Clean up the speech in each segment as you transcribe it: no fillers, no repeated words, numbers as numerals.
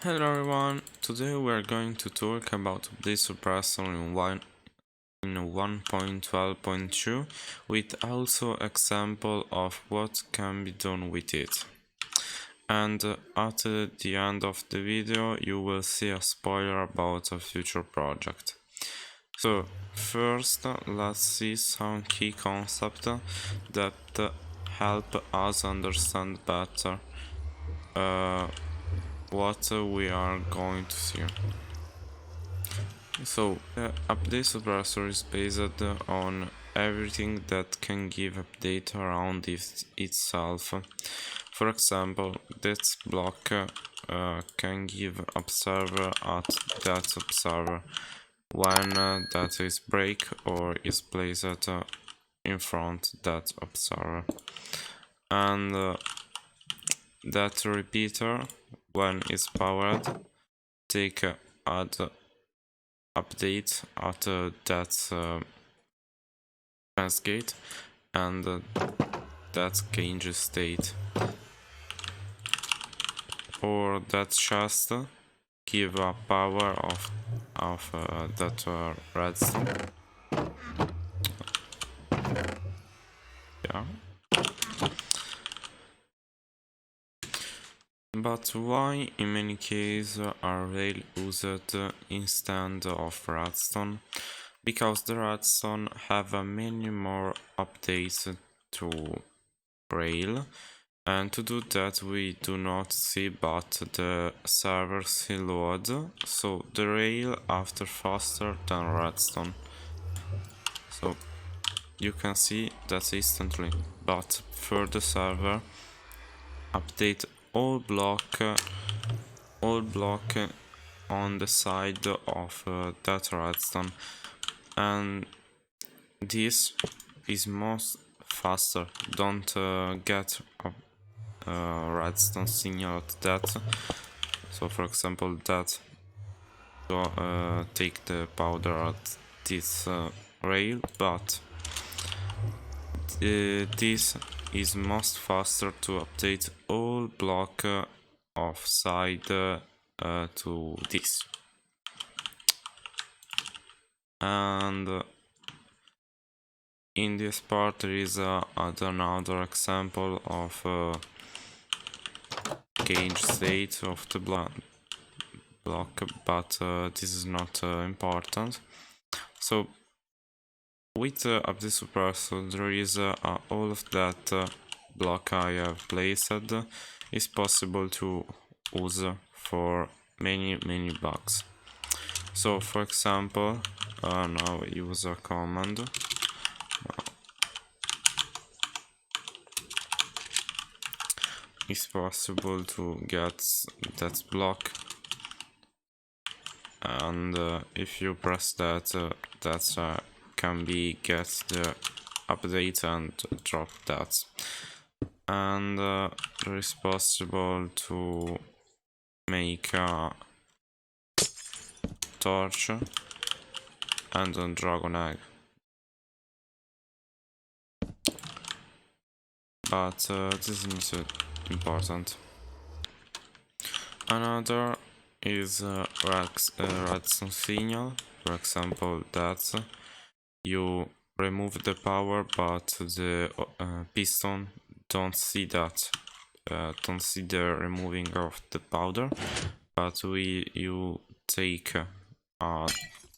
Hello everyone, today we are going to talk about the suppressor in 1.12.2 with also example of what can be done with it. And at the end of the video you will see a spoiler about a future project. So first let's see some key concepts that help us understand better what we are going to see. So, the update suppressor is based on everything that can give update around itself. For example, this block can give observer at that observer when that is break or is placed in front that observer, and that repeater when it's powered take add update at that gate, and that changes state, or that just give a power of that redstone. Yeah. But why in many cases are rail used instead of redstone? Because the redstone have many more updates to rail, and to do that we do not see but the server see load, so the rail after faster than redstone. So you can see that instantly, but for the server update all block on the side of that redstone, and this is most faster. Don't get a redstone signal at that. So for example that take the powder at this rail, but this is most faster to update all block of side to this. And in this part there is another example of change state of the block, but this is not important. So with update suppressor there is all of that block I have placed is possible to use for many bugs. So for example, now I use a command. It's possible to get that block, and if you press that, that can be get the update and drop that, and there is possible to make a torch and a dragon egg, but this is not important. Another is redstone signal. For example, that you remove the power but the piston don't see that, don't see the removing of the powder, but you take a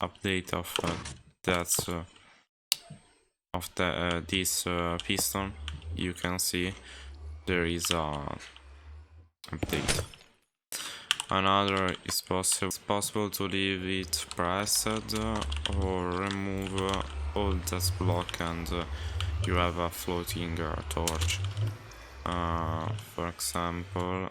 update of that of the this piston, you can see there is a update. Another is possible to leave it pressed or remove all that block, and you have a floating torch. For example,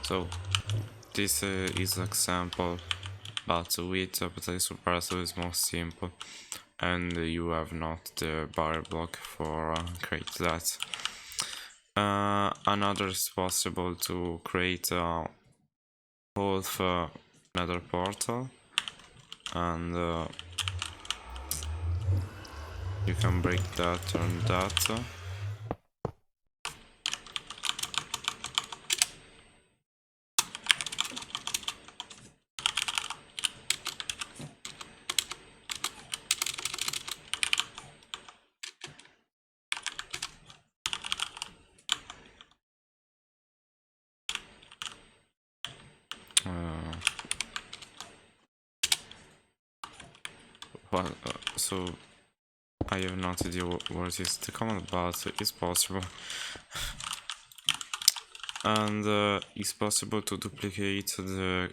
so this is example, but with update suppressor is more simple, and you have not the barrier block for create that. Another is possible to create both nether portal, and you can break that and that. Well, so I have no idea what is the command, but it's possible. And it's possible to duplicate the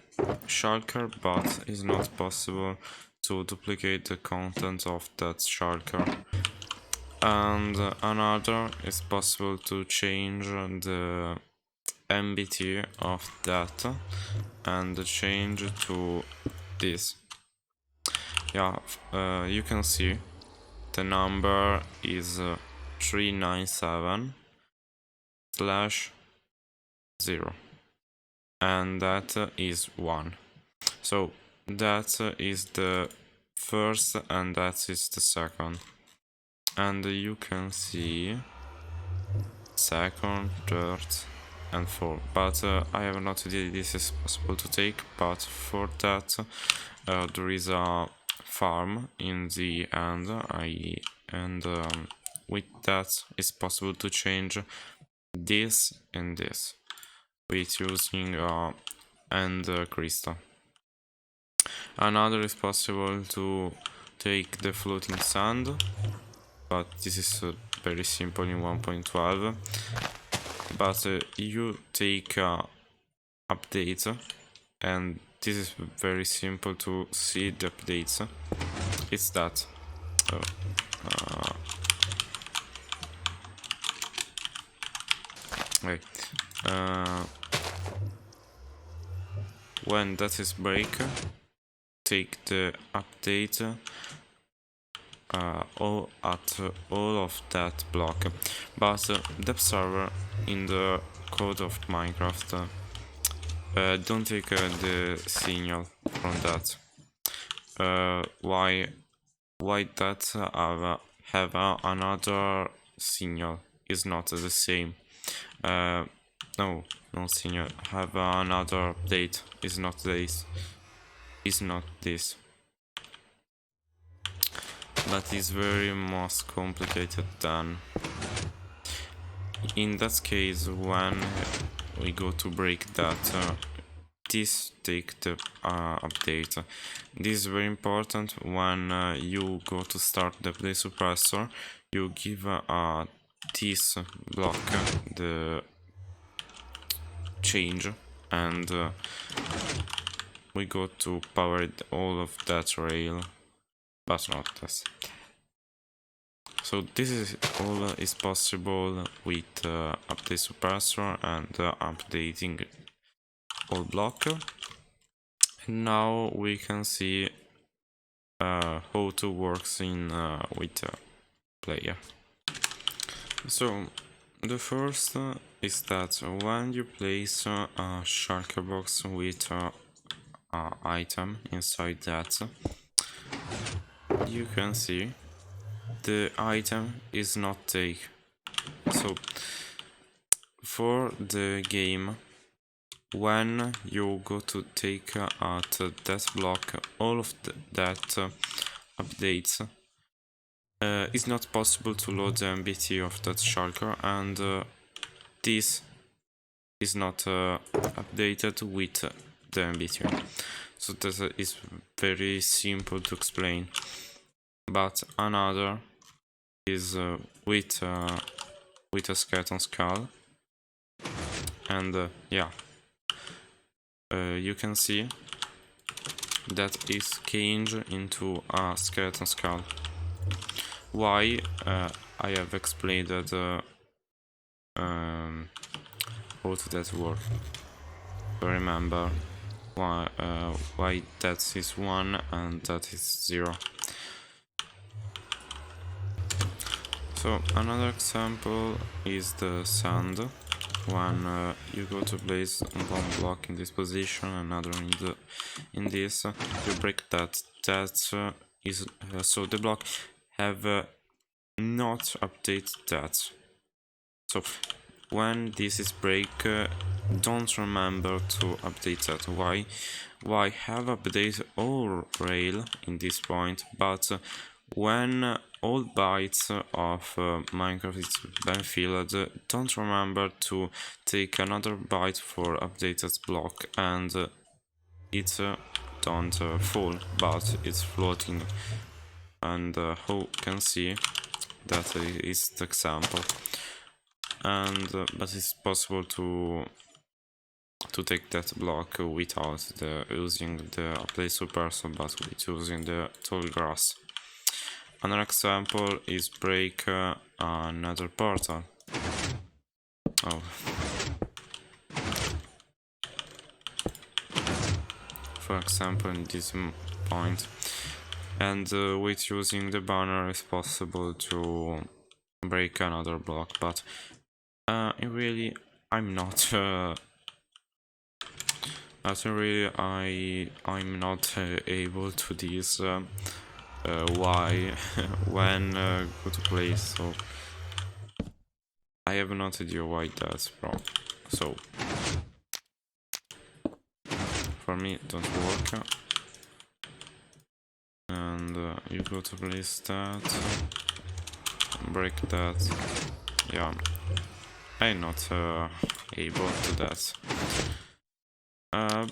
shulker, but it's not possible to duplicate the content of that shulker. And another is possible to change the MBT of that and change to this. Yeah, you can see the number is 397/0, and that is 1. So that is the first and that is the second. And you can see second, third, and fourth. But I have not idea this is possible to take, but for that there is a farm in the end, and with that it's possible to change this and this with using and crystal. Another is possible to take the floating sand, but this is very simple in 1.12. But you take updates, and this is very simple to see the updates. It's that. Wait. When that is break, take the update all of that block. But the server in the code of Minecraft don't take the signal from that. Why that have another signal is not the same. No signal have another update is not this. That is very most complicated than. In that case, when we go to break that, this take the update. This is very important when you go to start the play suppressor. You give this block the change, and we go to power all of that rail, but not this. So this is all is possible with update suppressor and updating all block. And now we can see how to works in with player. So the first is that when you place a shulker box with item inside that, you can see the item is not take. So for the game, when you go to take at that block all of that updates, it's not possible to load the MBT of that shulker, and this is not updated with the MBT. So that is very simple to explain. But another is with a skeleton skull, and yeah, you can see that is changed into a skeleton skull. Why? I have explained that how that work. Remember why that is 1 and that is 0. So another example is the sand. when you go to place one block in this position, another in this, you break that. That is so the block have not update that. So when this is break, don't remember to update that. Why have update all rail in this point, but when all bytes of Minecraft is been filled, don't remember to take another byte for updated block, and it don't fall, but it's floating. And how you can see that is the example. And but it's possible to take that block without using the play suppressor, but with using the tall grass. Another example is break another portal. Oh. For example, in this point, and with using the banner it's possible to break another block, but really I'm not really I'm not able to this why when go to play, so I have no idea why that's wrong. So for me it don't work, and you go to place that, break that. Yeah, I'm not able to that,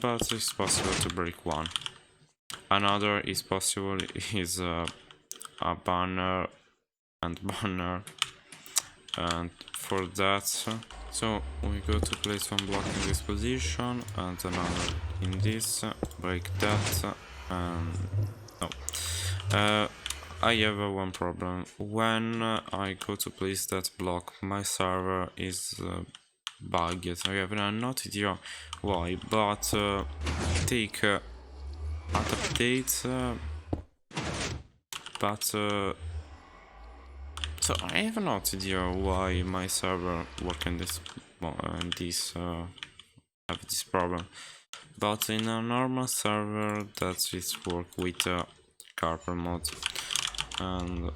but it's possible to break one. Another is possible is a banner and banner, and for that, so we go to place one block in this position and another in this, break that, and no. I have one problem. When I go to place that block, my server is bugged. I have no idea why, but take at update, but so I have no idea why my server working this have this problem. But in a normal server that is work with carpet mode, and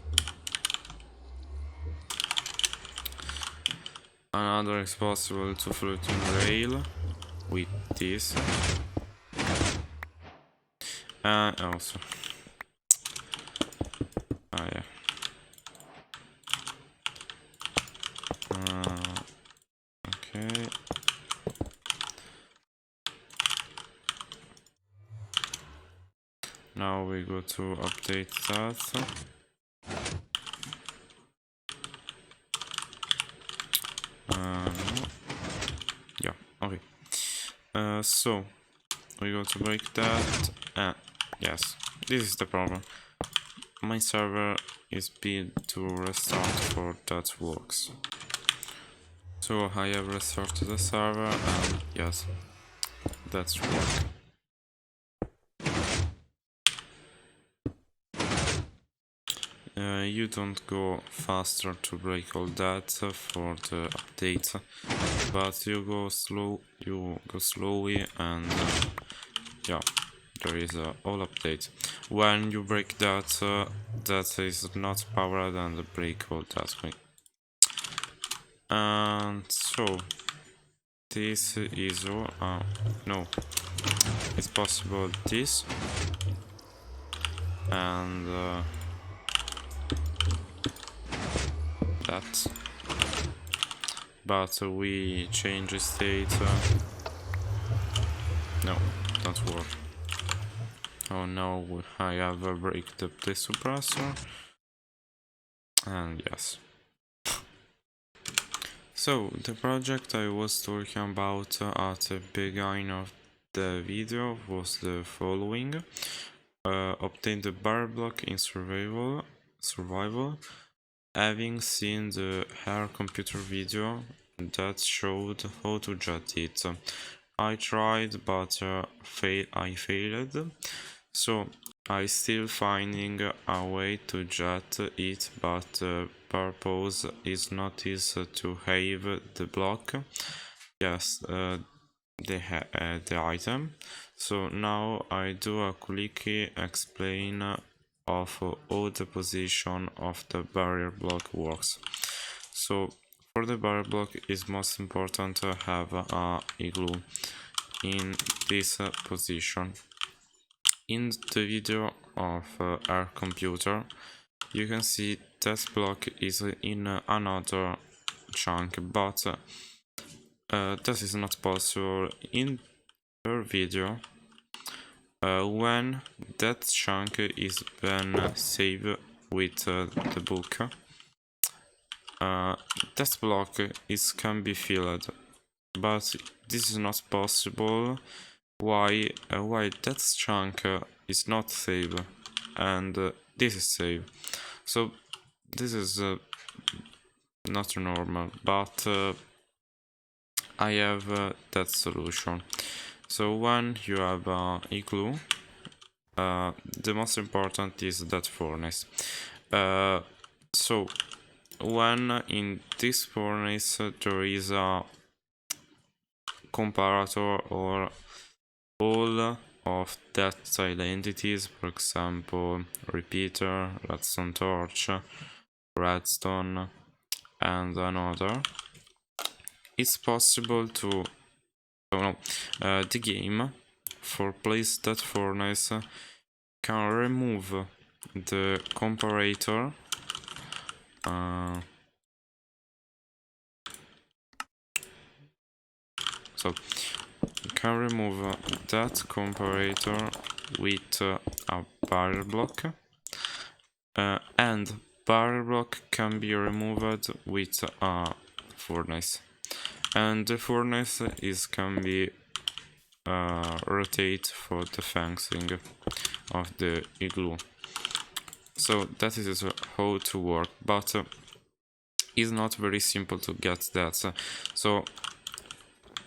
another is possible to floating rail with this, and also yeah. Okay. Now we go to update that. Yeah, okay. So we go to break that. Yes, this is the problem. My server is built to restart for that works. So I have restarted the server, and yes, that's work. You don't go faster to break all that for the update, but you go slowly, and yeah, there is a all update. When you break that, that is not powered and break all that way. And so this is no, it's possible this, and that, but we change the state. No, don't work. Oh no, I have a break the suppressor, and yes. So the project I was talking about at the beginning of the video was the following: obtain the bar block in survival. Having seen the hair computer video that showed how to jet it, I tried, but I failed. So I still finding a way to jet it, but the purpose is not is to have the block, yes, the item. So now I do a quick explain of how the position of the barrier block works. So for the barrier block, it's most important to have a igloo in this position. In the video of our computer, you can see that block is in another chunk, but that is not possible in our video when that chunk is been saved with the book. That block can be filled, but this is not possible. Why that chunk is not saved and this is saved? So this is not normal, but I have that solution. So when you have igloo, the most important is that furnace. So when in this furnace there is a comparator or all of that entities, for example, repeater, redstone torch, redstone, and another, it's possible to the game for place that furnace can remove the comparator so can remove that comparator with a barrier block, and barrier block can be removed with a furnace, and the furnace can be rotate for the fencing of the igloo. So that is how to work, but it's not very simple to get that. So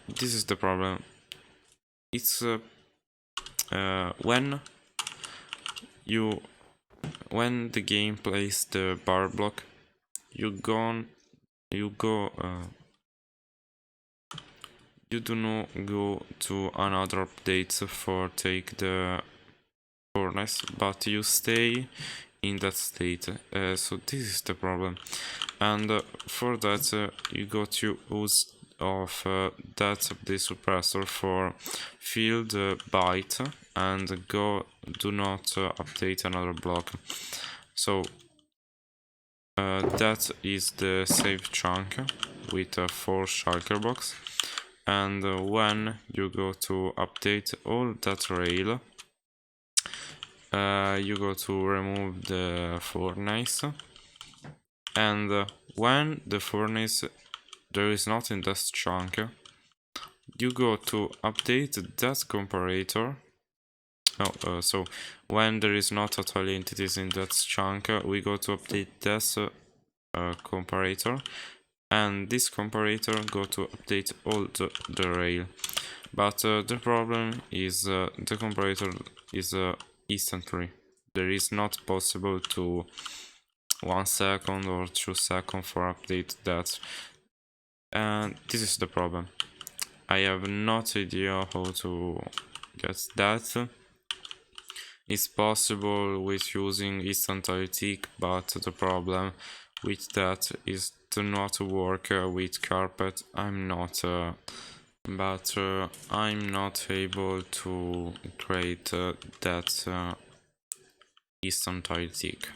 this is the problem. It's when the game plays the bar block, you do not go to another update for take the furnace, but you stay in that state. So this is the problem, and for that you got to use of that the suppressor for fill the byte and do not update another block. So that is the save chunk with a 4 shulker box, and when you go to update all that rail, you go to remove the furnace, and when the furnace there is not in that chunk, you go to update that comparator. So when there is not total entities in that chunk, we go to update this comparator, and this comparator go to update all the rail. But the problem is the comparator is instantly. There is not possible to 1 second or 2 seconds for update that, and this is the problem. I have not idea how to get that. It's possible with using instant tick, but the problem with that is to not work with carpet. I'm not able to create that instant tick.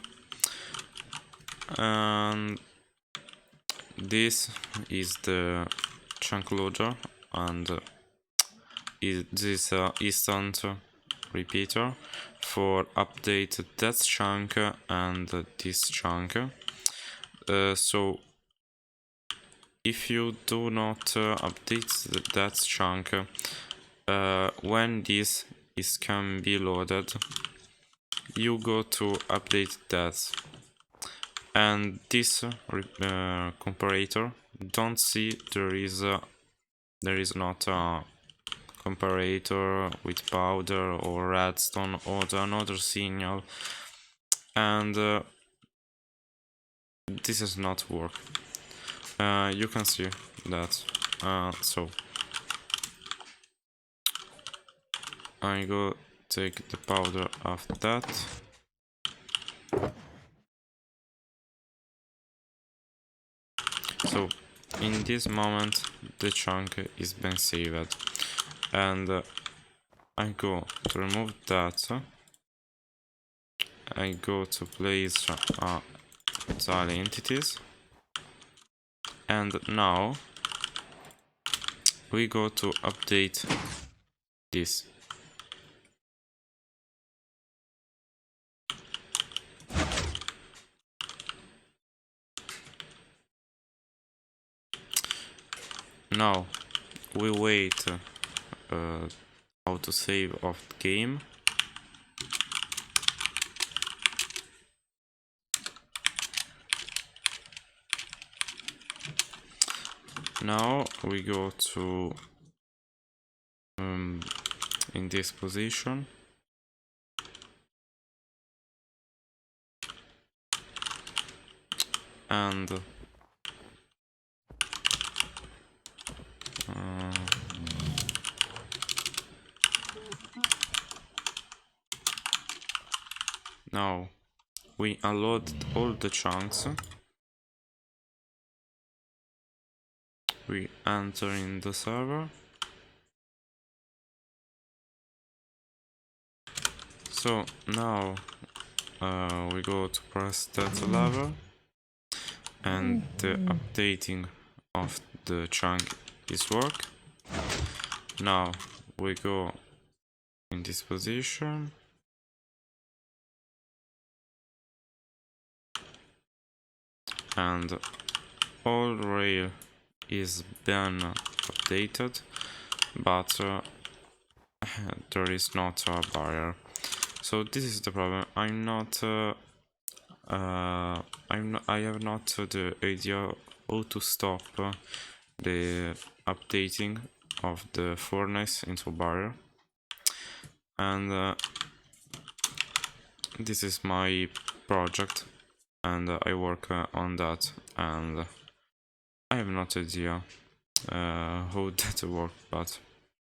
And this is the chunk loader, and this instant repeater for update that chunk and this chunk. So if you do not update that chunk, when this can be loaded, you go to update that, and this comparator don't see there is not a comparator with powder or redstone or another signal, and this is not work. You can see that. So I go take the powder of that. So in this moment the chunk is been saved, and I go to remove that. I go to place tile entities, and now we go to update this. Now we wait how to save of the game. Now we go to in this position, and now we unload all the chunks. We enter in the server. So now we go to press that lever, and the updating of the chunk is work. Now we go in this position, and all rail is been updated, but there is not a barrier. So this is the problem. I have not the idea how to stop the updating of the furnace into barrier, and this is my project, and I work on that, and I have not idea how that works, but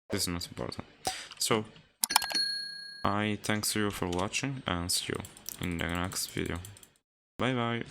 this is not important. So I thanks you for watching, and see you in the next video. Bye bye.